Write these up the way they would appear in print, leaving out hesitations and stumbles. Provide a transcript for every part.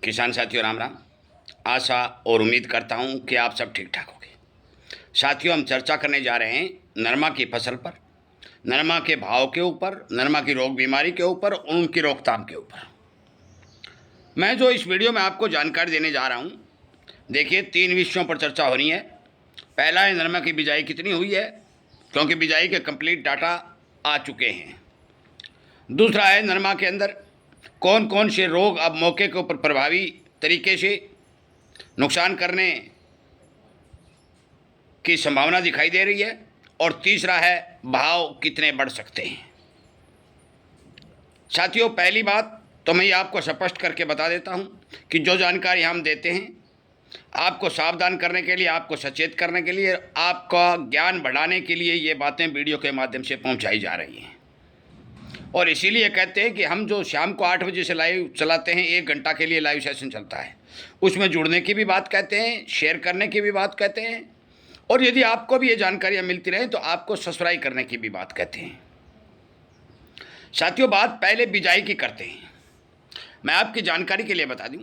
किसान साथियों राम राम। आशा और उम्मीद करता हूं कि आप सब ठीक ठाक होंगे। साथियों, हम चर्चा करने जा रहे हैं नरमा की फसल पर, नरमा के भाव के ऊपर, नरमा की रोग बीमारी के ऊपर और उनकी रोकथाम के ऊपर। मैं जो इस वीडियो में आपको जानकारी देने जा रहा हूं, देखिए 3 विषयों पर चर्चा हो रही है। पहला है नरमा की बिजाई कितनी हुई है, क्योंकि बिजाई के कंप्लीट डाटा आ चुके हैं। दूसरा है नरमा के अंदर कौन कौन से रोग अब मौके के ऊपर प्रभावी तरीके से नुकसान करने की संभावना दिखाई दे रही है। और तीसरा है भाव कितने बढ़ सकते हैं। साथियों, पहली बात तो मैं आपको स्पष्ट करके बता देता हूं कि जो जानकारी हम देते हैं आपको सावधान करने के लिए, आपको सचेत करने के लिए, आपका ज्ञान बढ़ाने के लिए ये बातें वीडियो के माध्यम से पहुंचाई जा रही हैं। और इसीलिए कहते हैं कि हम जो शाम को 8 बजे से लाइव चलाते हैं, 1 घंटा के लिए लाइव सेशन चलता है, उसमें जुड़ने की भी बात कहते हैं, शेयर करने की भी बात कहते हैं, और यदि आपको भी ये जानकारियाँ मिलती रहें तो आपको सब्सक्राइब करने की भी बात कहते हैं। साथियों, बात पहले बिजाई की करते हैं। मैं आपकी जानकारी के लिए बता दूं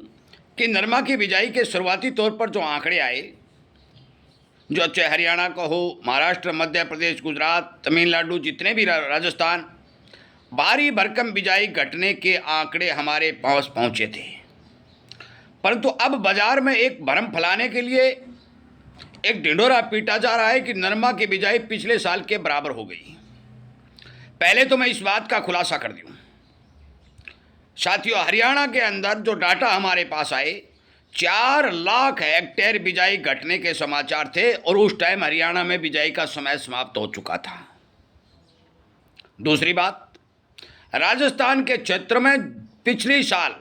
कि नरमा की बिजाई के शुरुआती तौर पर जो आंकड़े आए, जो चाहे हरियाणा का हो, महाराष्ट्र, मध्य प्रदेश, गुजरात, तमिलनाडु, जितने भी राजस्थान, भारी भरकम बिजाई घटने के आंकड़े हमारे पास पहुंचे थे। परंतु अब बाजार में एक भ्रम फैलाने के लिए एक ढिंढोरा पीटा जा रहा है कि नरमा की बिजाई पिछले साल के बराबर हो गई। पहले तो मैं इस बात का खुलासा कर दूं साथियों, हरियाणा के अंदर जो डाटा हमारे पास आए, 4 लाख हेक्टेयर बिजाई घटने के समाचार थे और उस टाइम हरियाणा में बिजाई का समय समाप्त हो चुका था। दूसरी बात, राजस्थान के क्षेत्र में पिछले साल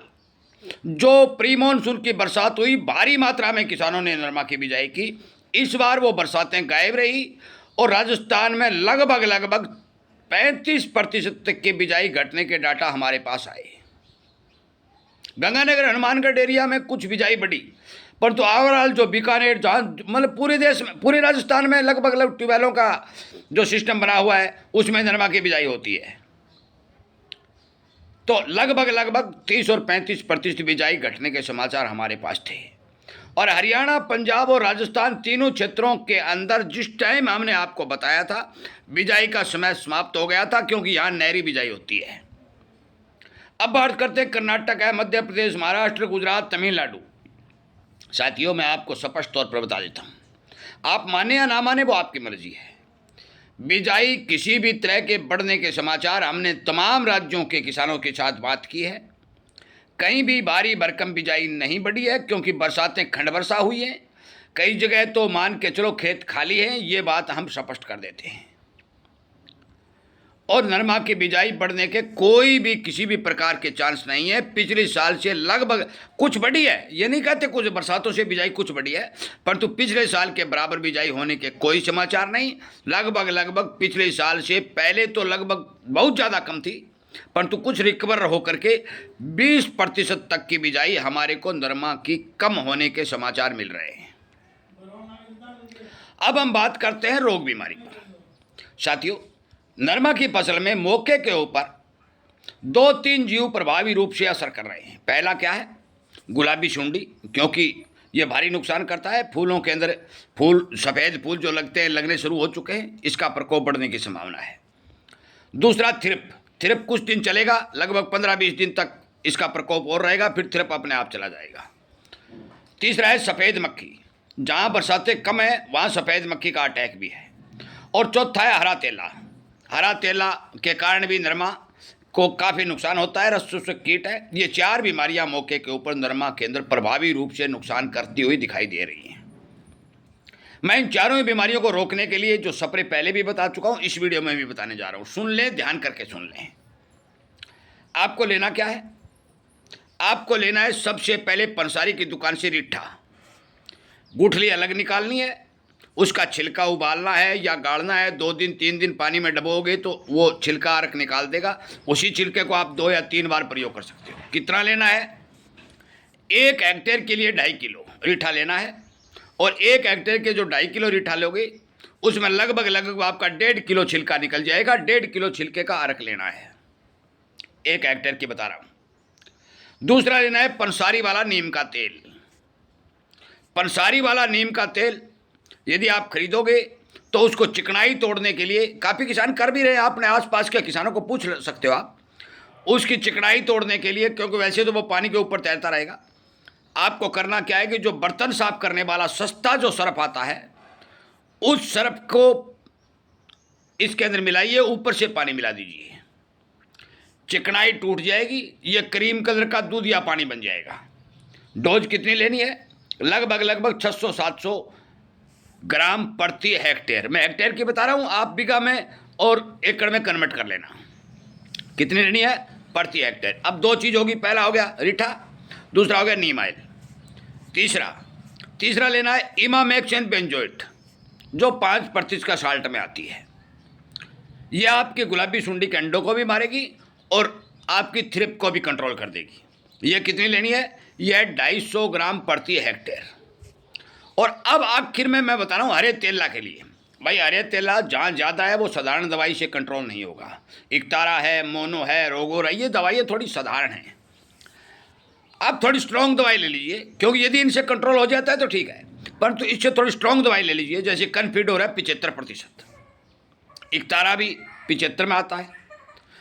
जो प्री मानसून की बरसात हुई, भारी मात्रा में किसानों ने नरमा की बिजाई की। इस बार वो बरसातें गायब रही और राजस्थान में लगभग 35% तक की बिजाई घटने के डाटा हमारे पास आए। गंगानगर, हनुमानगढ़ एरिया में कुछ बिजाई बढ़ी, परंतु ओवरऑल जो बीकानेर, जहाँ मतलब पूरे देश में, पूरे राजस्थान में लगभग ट्यूबवेलों का जो सिस्टम बना हुआ है उसमें नरमा की बिजाई होती है। तो लगभग 30 और 35% बिजाई घटने के समाचार हमारे पास थे। और हरियाणा, पंजाब और राजस्थान तीनों क्षेत्रों के अंदर जिस टाइम हमने आपको बताया था, बिजाई का समय समाप्त हो गया था, क्योंकि यहाँ नहरी बिजाई होती है। अब बात करते हैं कर्नाटक है, मध्य प्रदेश, महाराष्ट्र, गुजरात, तमिलनाडु। साथियों, मैं आपको स्पष्ट तौर पर बता देता हूँ, आप माने या ना माने वो आपकी मर्जी है। बिजाई किसी भी तरह के बढ़ने के समाचार हमने तमाम राज्यों के किसानों के साथ बात की है। कहीं भी भारी भरकम बिजाई नहीं बढ़ी है, क्योंकि बरसातें खंड वर्षा हुई हैं। कई जगह तो मान के चलो खेत खाली हैं, ये बात हम स्पष्ट कर देते हैं। और नरमा की बिजाई बढ़ने के कोई भी किसी भी प्रकार के चांस नहीं है। पिछले साल से लगभग कुछ बढ़ी है, ये नहीं कहते कुछ बरसातों से बिजाई कुछ बढ़ी है, परंतु पिछले साल के बराबर बिजाई होने के कोई समाचार नहीं। लगभग पिछले साल से पहले तो लगभग बहुत ज़्यादा कम थी, परंतु कुछ रिकवर होकर के 20% तक की बिजाई हमारे को नरमा की कम होने के समाचार मिल रहे हैं। अब हम बात करते हैं रोग बीमारी पर। साथियों, नरमा की फसल में मौके के ऊपर 2-3 जीव प्रभावी रूप से असर कर रहे हैं। पहला क्या है? गुलाबी सुंडी, क्योंकि ये भारी नुकसान करता है। फूलों के अंदर फूल, सफ़ेद फूल जो लगते हैं, लगने शुरू हो चुके हैं, इसका प्रकोप बढ़ने की संभावना है। दूसरा थिरप कुछ दिन चलेगा, लगभग 15-20 दिन तक इसका प्रकोप और रहेगा, फिर थिरप अपने आप चला जाएगा। तीसरा है सफ़ेद मक्खी, जहाँ बरसातें कम है वहाँ सफ़ेद मक्खी का अटैक भी है। और चौथा है हरा तेला। हरा तेला के कारण भी नरमा को काफ़ी नुकसान होता है। रसचूसक कीट है। ये 4 बीमारियां मौके के ऊपर नरमा के अंदर प्रभावी रूप से नुकसान करती हुई दिखाई दे रही हैं। मैं इन चारों बीमारियों को रोकने के लिए जो स्प्रे पहले भी बता चुका हूं, इस वीडियो में भी बताने जा रहा हूं। सुन लें, ध्यान करके सुन लें। आपको लेना क्या है? आपको लेना है सबसे पहले पंसारी की दुकान से रिट्ठा। गुठली अलग निकालनी है, उसका छिलका उबालना है या गाड़ना है। 2 दिन 3 दिन पानी में डबोगे तो वो छिलका अर्क निकाल देगा। उसी छिलके को आप 2 या 3 बार प्रयोग कर सकते हो। कितना लेना है? 1 हेक्टेयर के लिए 2.5 किलो रिठा लेना है। और 1 हेक्टेयर के जो 2.5 किलो रिठा लोगे, उसमें लगभग आपका 1.5 किलो छिलका निकल जाएगा। 1.5 किलो छिलके का अर्क लेना है। 1 हेक्टेयर की बता रहा हूँ। दूसरा लेना है पंसारी वाला नीम का तेल। पंसारी वाला नीम का तेल यदि आप खरीदोगे तो उसको चिकनाई तोड़ने के लिए, काफ़ी किसान कर भी रहे हैं, आपने आसपास के किसानों को पूछ सकते हो आप, उसकी चिकनाई तोड़ने के लिए, क्योंकि वैसे तो वो पानी के ऊपर तैरता रहेगा। आपको करना क्या है कि जो बर्तन साफ करने वाला सस्ता जो सर्फ आता है, उस सर्फ को इसके अंदर मिलाइए, ऊपर से पानी मिला दीजिए, चिकनाई टूट जाएगी, ये क्रीम कलर का दूध या पानी बन जाएगा। डोज कितनी लेनी है? लगभग 600-700 ग्राम प्रति हेक्टेयर। मैं हेक्टेयर की बता रहा हूँ, आप बीघा में और एकड़ में कन्वर्ट कर लेना। कितनी लेनी है? प्रति हेक्टेयर। अब दो चीज़ होगी, पहला हो गया रीठा, दूसरा हो गया नीम ऑयल। तीसरा लेना है इमामेक्सिन बेंजोएट, जो 5% का साल्ट में आती है। यह आपके गुलाबी सुंडी के अंडों को भी मारेगी और आपकी थ्रिप को भी कंट्रोल कर देगी। यह कितनी लेनी है? यह 250 ग्राम प्रति हेक्टेयर। और अब आखिर में मैं बता रहा हूँ हरे तेला के लिए। भाई हरे तेला जहाँ ज़्यादा है वो साधारण दवाई से कंट्रोल नहीं होगा। इकतारा है, मोनो है, रोगोर है, ये दवाइयाँ थोड़ी साधारण हैं। आप थोड़ी स्ट्रॉन्ग दवाई ले लीजिए, क्योंकि यदि इनसे कंट्रोल हो जाता है तो ठीक है, परंतु इससे थोड़ी स्ट्रॉन्ग दवाई ले लीजिए। जैसे कन्फिडोर है 75%, इकतारा भी 75 में आता है।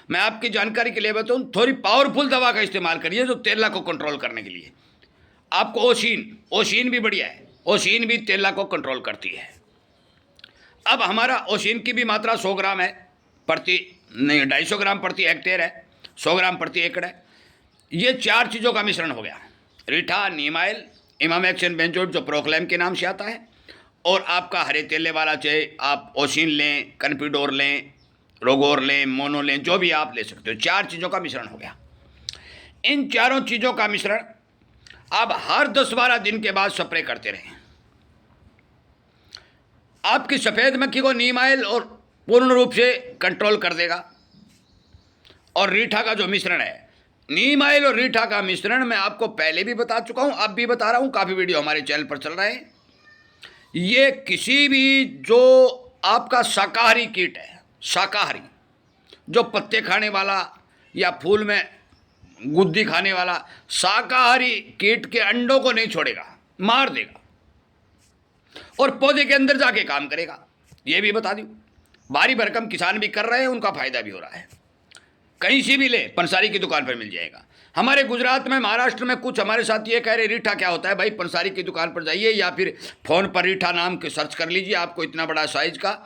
मैं आपकी जानकारी के लिए बताऊँ, थोड़ी पावरफुल दवा का इस्तेमाल करिए जो तेला को कंट्रोल करने के लिए। आपको ओशीन भी बढ़िया है, ओशीन भी तेला को कंट्रोल करती है। अब हमारा ओशीन की भी मात्रा 100 ग्राम है प्रति, नहीं 250 ग्राम प्रति हेक्टेयर है, 100 ग्राम प्रति एकड़ है। ये 4 चीज़ों का मिश्रण हो गया, रीठा, नीम ऑयल, इमामेक्सिन बेंजोएट जो प्रोक्लेम के नाम से आता है, और आपका हरे तेले वाला, चाहे आप ओशीन लें, कन्फिडोर लें, रोगोर लें, मोनो लें, जो भी आप ले सकते हो। 4 चीज़ों का मिश्रण हो गया। इन चारों चीज़ों का मिश्रण आप हर 10-12 दिन के बाद स्प्रे करते रहें। आपकी सफ़ेद मक्खी को नीम ऑयल और पूर्ण रूप से कंट्रोल कर देगा। और रीठा का जो मिश्रण है, नीम ऑयल और रीठा का मिश्रण मैं आपको पहले भी बता चुका हूं, अब भी बता रहा हूं, काफ़ी वीडियो हमारे चैनल पर चल रहे हैं। ये किसी भी जो आपका शाकाहारी कीट है, शाकाहारी जो पत्ते खाने वाला या फूल में गुद्दी खाने वाला शाकाहारी कीट के अंडों को नहीं छोड़ेगा, मार देगा और पौधे के अंदर जाके काम करेगा। ये भी बता दूं, भारी भरकम किसान भी कर रहे हैं, उनका फायदा भी हो रहा है। कहीं से भी ले, पंसारी की दुकान पर मिल जाएगा। हमारे गुजरात में, महाराष्ट्र में कुछ हमारे साथ ये कह रहे रीठा क्या होता है। भाई पंसारी की दुकान पर जाइए या फिर फ़ोन पर रीठा नाम के सर्च कर लीजिए, आपको इतना बड़ा साइज का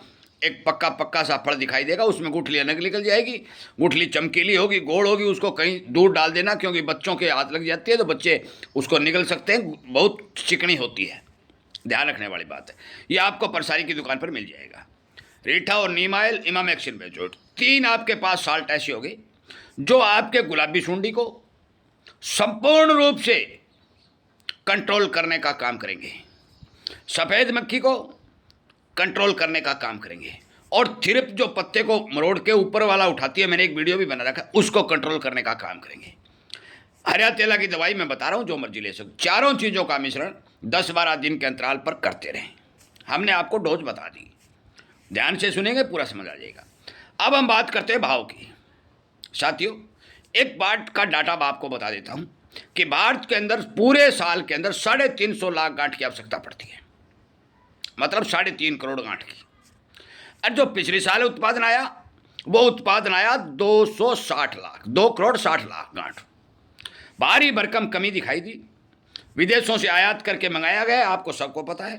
एक पक्का सा फल दिखाई देगा, उसमें गुठली अलग निकल जाएगी, गुठली चमकीली होगी, गोल होगी, उसको कहीं दूर डाल देना, क्योंकि बच्चों के हाथ लग जाती है तो बच्चे उसको निगल सकते हैं, बहुत चिकनी होती है, ध्यान रखने वाली बात है। ये आपको पंसारी की दुकान पर मिल जाएगा। रीठा और नीम ऑयल, इमामेक्सिन बेंजोएट, 3 आपके पास साल्ट ऐसे हो गए जो आपके गुलाबी सुंडी को संपूर्ण रूप से कंट्रोल करने का काम करेंगे, सफ़ेद मक्खी को कंट्रोल करने का काम करेंगे, और थ्रिप जो पत्ते को मरोड़ के ऊपर वाला उठाती है, मैंने एक वीडियो भी बना रखा, उसको कंट्रोल करने का काम करेंगे। हरा तेला की दवाई मैं बता रहा हूँ, जो मर्जी ले सकते। चारों चीज़ों का मिश्रण 10-12 दिन के अंतराल पर करते रहें। हमने आपको डोज बता दी, ध्यान से सुनेंगे पूरा समझ आ जाएगा। अब हम बात करते हैं भाव की। साथियों, एक बात का डाटा मैं आपको बता देता हूँ कि भारत के अंदर पूरे साल के अंदर 350 लाख गांठ की आवश्यकता पड़ती है, मतलब 3.5 करोड़ गांठ की। और जो पिछले साल उत्पादन आया, वो उत्पादन आया 260 लाख, 2 करोड़ 60 लाख गांठ। भारी भरकम कमी दिखाई दी, विदेशों से आयात करके मंगाया गया, आपको सबको पता है।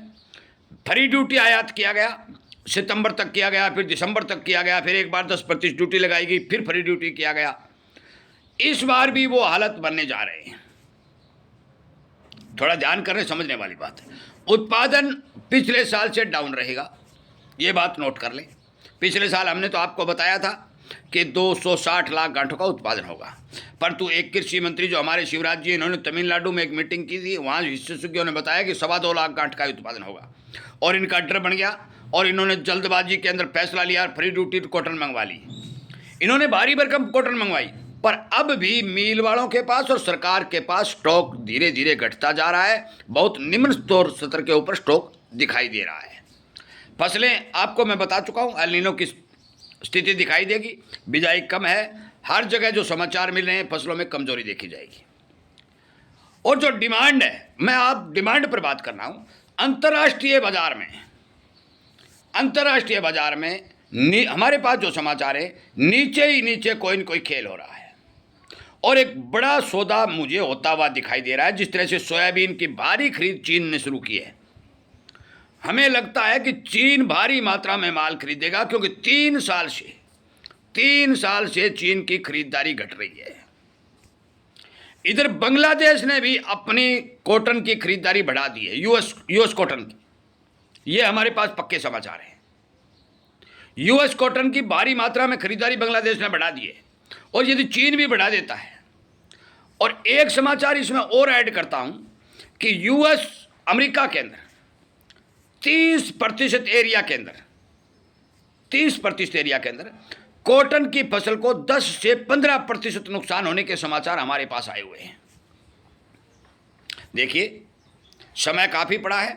फ्री ड्यूटी आयात किया गया, सितंबर तक किया गया, फिर दिसंबर तक किया गया, फिर एक बार 10% ड्यूटी लगाई गई, फिर फ्री ड्यूटी किया गया। इस बार भी वो हालत बनने जा रहे हैं। थोड़ा ध्यान करने समझने वाली बात है। उत्पादन पिछले साल से डाउन रहेगा, ये बात नोट कर लें। पिछले साल हमने तो आपको बताया था कि 260 लाख गांठों का उत्पादन होगा, परंतु एक कृषि मंत्री जो हमारे शिवराज जी, इन्होंने तमिलनाडु में एक मीटिंग की थी, वहाँ विशेषज्ञों ने बताया कि 2.25 लाख गांठ का उत्पादन होगा, और इनका डर बन गया और इन्होंने जल्दबाजी के अंदर फैसला लिया, फ्री ड्यूटी कॉटन मंगवा ली। इन्होंने भारी भरकम कॉटन मंगवाई, पर अब भी मिल वालों के पास और सरकार के पास स्टॉक धीरे धीरे घटता जा रहा है, बहुत निम्न स्तर के ऊपर स्टॉक दिखाई दे रहा है। फसलें आपको मैं बता चुका हूँ, एल नीनो की स्थिति दिखाई देगी, बिजाई कम है, हर जगह जो समाचार मिल रहे हैं फसलों में कमजोरी देखी जाएगी। और जो डिमांड है, मैं आप डिमांड पर बात कर रहा हूँ, अंतर्राष्ट्रीय बाजार में हमारे पास जो समाचार है, नीचे ही नीचे कोई न कोई खेल हो रहा है। और एक बड़ा सौदा मुझे होता हुआ दिखाई दे रहा है। जिस तरह से सोयाबीन की भारी खरीद चीन ने शुरू की है, हमें लगता है कि चीन भारी मात्रा में माल खरीदेगा, क्योंकि 3 साल से चीन की खरीदारी घट रही है। इधर बांग्लादेश ने भी अपनी कॉटन की खरीदारी बढ़ा दी है, यूएस कॉटन की। ये हमारे पास पक्के समाचार हैं। यूएस कॉटन की भारी मात्रा में खरीदारी बांग्लादेश ने बढ़ा दी है, और यदि चीन भी बढ़ा देता है। और एक समाचार इसमें और ऐड करता हूं कि यूएस अमेरिका के अंदर 30% एरिया के अंदर कॉटन की फसल को 10 से 15% नुकसान होने के समाचार हमारे पास आए हुए हैं। देखिए, समय काफ़ी पड़ा है।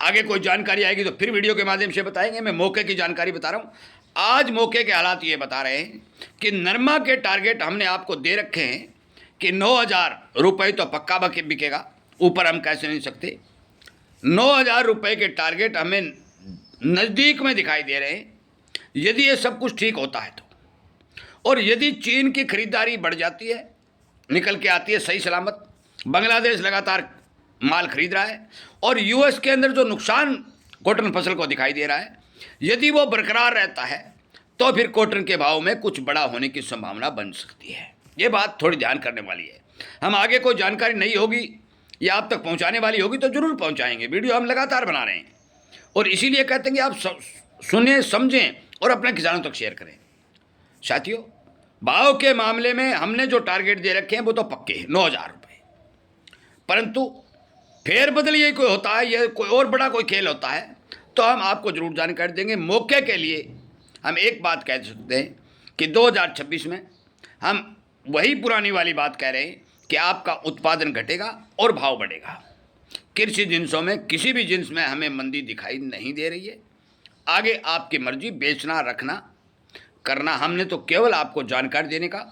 आगे कोई जानकारी आएगी तो फिर वीडियो के माध्यम से बताएंगे। मैं मौके की जानकारी बता रहा हूँ। आज मौके के हालात ये बता रहे हैं कि नरमा के टारगेट हमने आपको दे रखे हैं कि 9,000 रुपये तो पक्का बिकेगा, ऊपर हम कैसे नहीं सकते। 9,000 रुपये के टारगेट हमें नज़दीक में दिखाई दे रहे हैं, यदि ये सब कुछ ठीक होता है तो। और यदि चीन की खरीदारी बढ़ जाती है, निकल के आती है सही सलामत, बांग्लादेश लगातार माल खरीद रहा है, और यूएस के अंदर जो नुकसान कॉटन फसल को दिखाई दे रहा है, यदि वो बरकरार रहता है तो फिर कॉटन के भाव में कुछ बड़ा होने की संभावना बन सकती है। ये बात थोड़ी ध्यान करने वाली है। हम आगे कोई जानकारी नहीं होगी या आप तक पहुंचाने वाली होगी तो जरूर पहुंचाएंगे। वीडियो हम लगातार बना रहे हैं, और इसीलिए कहते हैं कि आप सुने, समझें और अपने किसानों तक शेयर करें। साथियों, भाव के मामले में हमने जो टारगेट दे रखे हैं वो तो पक्के हैं, 9,000 रुपये। परंतु फेरबदल ये कोई होता है, ये कोई और बड़ा कोई खेल होता है तो हम आपको जरूर जानकारी देंगे। मौके के लिए हम एक बात कह सकते हैं कि 2026 में हम वही पुरानी वाली बात कह रहे हैं कि आपका उत्पादन घटेगा और भाव बढ़ेगा। कृषि जिन्सों में किसी भी जिन्स में हमें मंदी दिखाई नहीं दे रही है। आगे आपकी मर्जी, बेचना, रखना, करना। हमने तो केवल आपको जानकारी देने का,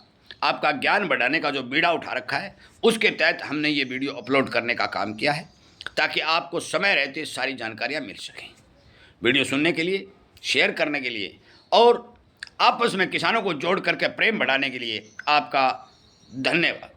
आपका ज्ञान बढ़ाने का जो बीड़ा उठा रखा है, उसके तहत हमने ये वीडियो अपलोड करने का काम किया है, ताकि आपको समय रहते सारी जानकारियाँ मिल सकें। वीडियो सुनने के लिए, शेयर करने के लिए और आपस में किसानों को जोड़ करके प्रेम बढ़ाने के लिए आपका धन्यवाद।